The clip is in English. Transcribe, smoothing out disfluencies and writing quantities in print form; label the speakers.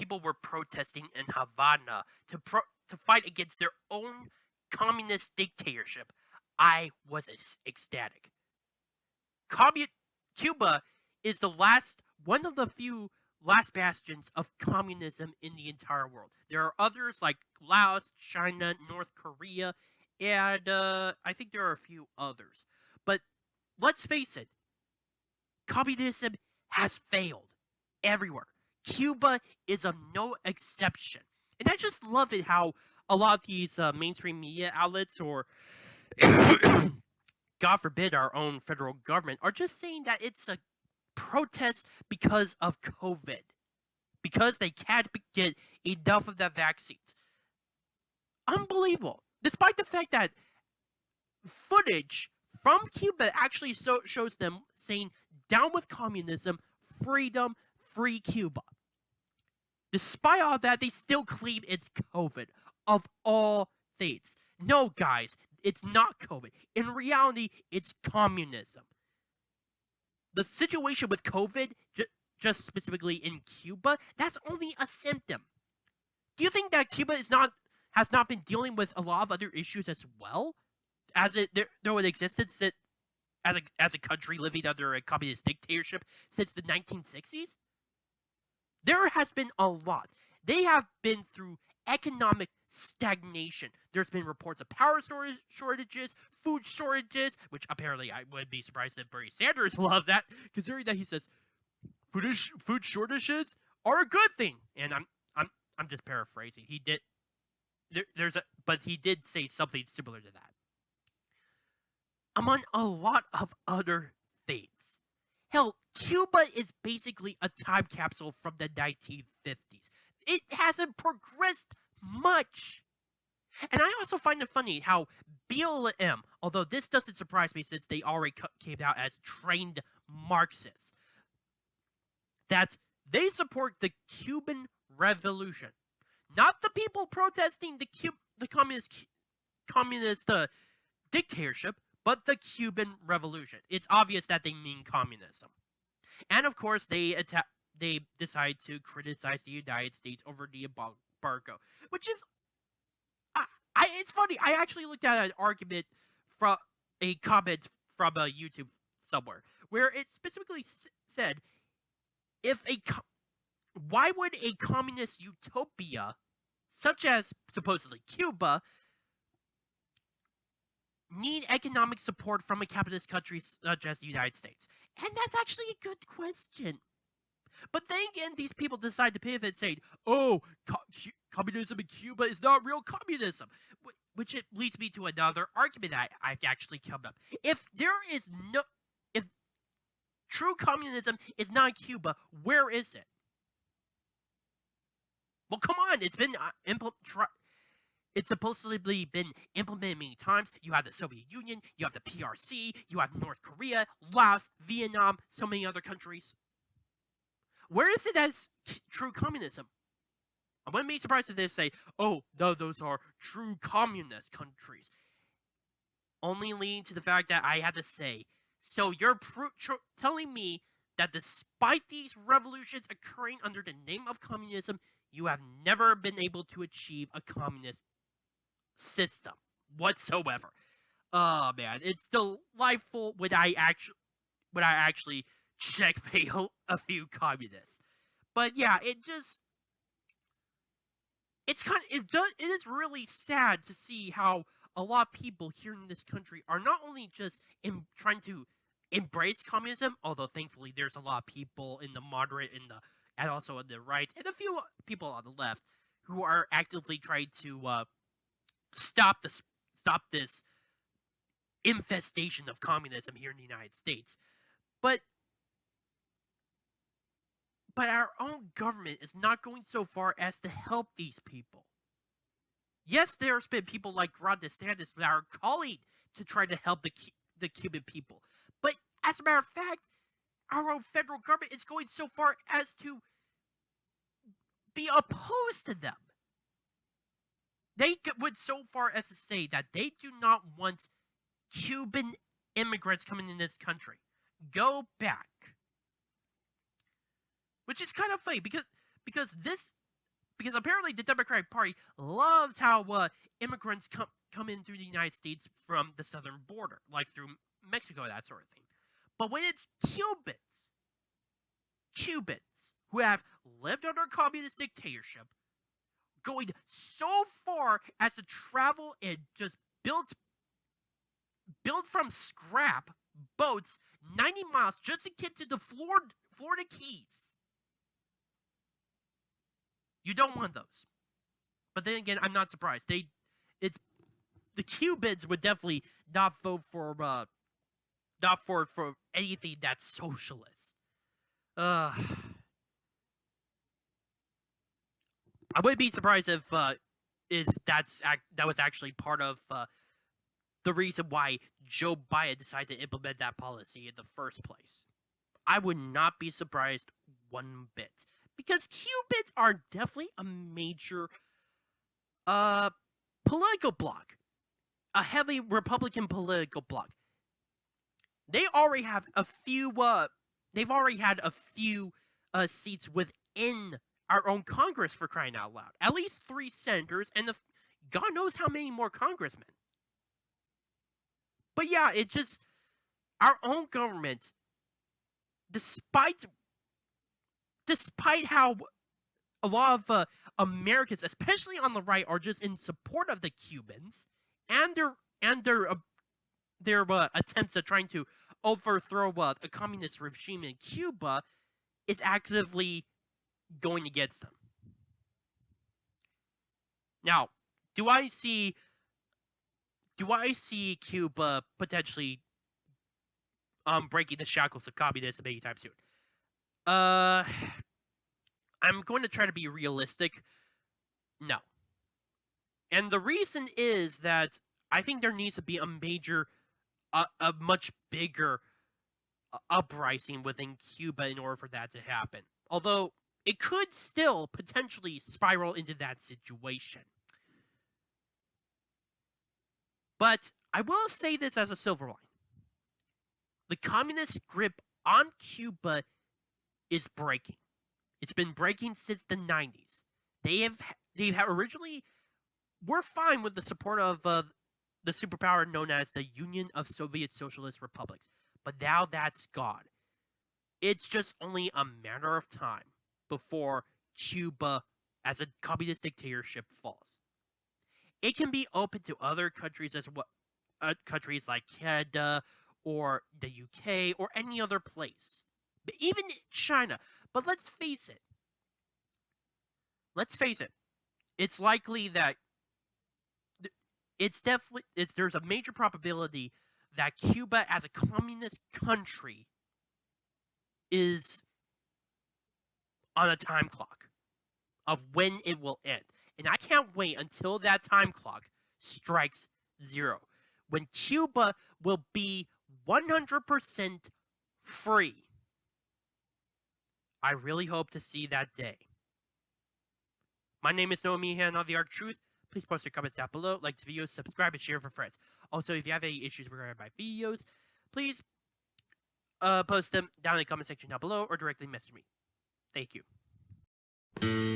Speaker 1: people were protesting in Havana to fight against their own communist dictatorship, I was ecstatic. Cuba is one of the few last bastions of communism in the entire world. There are others like Laos, China, North Korea, and I think there are a few others. But let's face it, communism has failed everywhere. Cuba is of no exception. And I just love it how a lot of these mainstream media outlets, or God forbid our own federal government, are just saying that it's a protest because of COVID, because they can't get enough of the vaccines. Unbelievable. Despite the fact that footage from Cuba actually shows them saying, down with communism, freedom, free Cuba. Despite all that, they still claim it's COVID, of all things. No, guys, it's not COVID. In reality, it's communism. The situation with COVID, just specifically in Cuba, that's only a symptom. Do you think that Cuba has not been dealing with a lot of other issues as well, though it existed as a country living under a communist dictatorship since the 1960s? There has been a lot. They have been through economic stagnation. There's been reports of power shortages, food shortages, which apparently I would be surprised if Bernie Sanders loves that, considering that he says food shortages are a good thing. And I'm just paraphrasing. He did but he did say something similar to that. Among a lot of other things. Hell, Cuba is basically a time capsule from the 1950s. It hasn't progressed much. And I also find it funny how BLM, although this doesn't surprise me since they already came out as trained Marxists, that they support the Cuban Revolution. Not the people protesting the communist dictatorship, but the Cuban Revolution. It's obvious that they mean communism. And of course, they decide to criticize the United States over the embargo, which is, it's funny. I actually looked at an argument from a comment from YouTube somewhere where it specifically said, why would a communist utopia, such as supposedly Cuba, need economic support from a capitalist country such as the United States? And that's actually a good question. But then again, these people decide to pivot saying, oh, communism in Cuba is not real communism. Which it leads me to another argument I've actually come up. If true communism is not in Cuba, where is it? Well, come on, it's been it's supposedly been implemented many times. You have the Soviet Union, you have the PRC, you have North Korea, Laos, Vietnam, so many other countries. Where is it as true communism? I wouldn't be surprised if they say, oh, no, those are true communist countries. Only leading to the fact that I have to say, so you're telling me that despite these revolutions occurring under the name of communism, you have never been able to achieve a communist system whatsoever. Oh man, it's delightful when I actually checkmate a few communists. But yeah, it is really sad to see how a lot of people here in this country are not only just trying to embrace communism, although thankfully there's a lot of people in the moderate and also on the right, and a few people on the left who are actively trying to stop this infestation of communism here in the United States. But our own government is not going so far as to help these people. Yes, there's been people like Ron DeSantis that are calling to try to help the Cuban people. But as a matter of fact, our own federal government is going so far as to be opposed to them. They went so far as to say that they do not want Cuban immigrants coming in this country. Go back. Which is kind of funny because this because apparently the Democratic Party loves how immigrants come in through the United States from the southern border, like through Mexico, that sort of thing. But when it's Cubans who have lived under communist dictatorship, going so far as to travel and just build from scrap boats 90 miles just to get to the Florida Keys. You don't want those. But then again, I'm not surprised. The Cubans would definitely not vote for anything that's socialist. I wouldn't be surprised if that was actually part of the reason why Joe Biden decided to implement that policy in the first place. I would not be surprised one bit, because Cubans are definitely a major political bloc, a heavy Republican political bloc. They already have a few. They've already had a few seats within our own Congress, for crying out loud. At least 3 senators and God knows how many more congressmen. But yeah, it just, our own government, despite how a lot of Americans, especially on the right, are just in support of the Cubans and their attempts at trying to overthrow a communist regime in Cuba, is actively going against them. Now, do I see Cuba potentially breaking the shackles of communism anytime soon? I'm going to try to be realistic. No. And the reason is that I think there needs to be a much bigger uprising within Cuba in order for that to happen. Although it could still potentially spiral into that situation. But I will say this as a silver line. The communist grip on Cuba is breaking. It's been breaking since the 90s. They have originally were fine with the support of the superpower known as the Union of Soviet Socialist Republics. But now that's gone. It's just only a matter of time before Cuba as a communist dictatorship falls. It can be open to other countries as well, countries like Canada or the UK or any other place, but even China. But let's face it. It's likely that there's a major probability that Cuba as a communist country is on a time clock of when it will end. And I can't wait until that time clock strikes 0, when Cuba will be 100% free. I really hope to see that day. My name is Noah Meehan on The Arc Truth. Please post your comments down below, like this video, subscribe, and share for friends. Also, if you have any issues regarding my videos, please post them down in the comment section down below or directly message me. Thank you.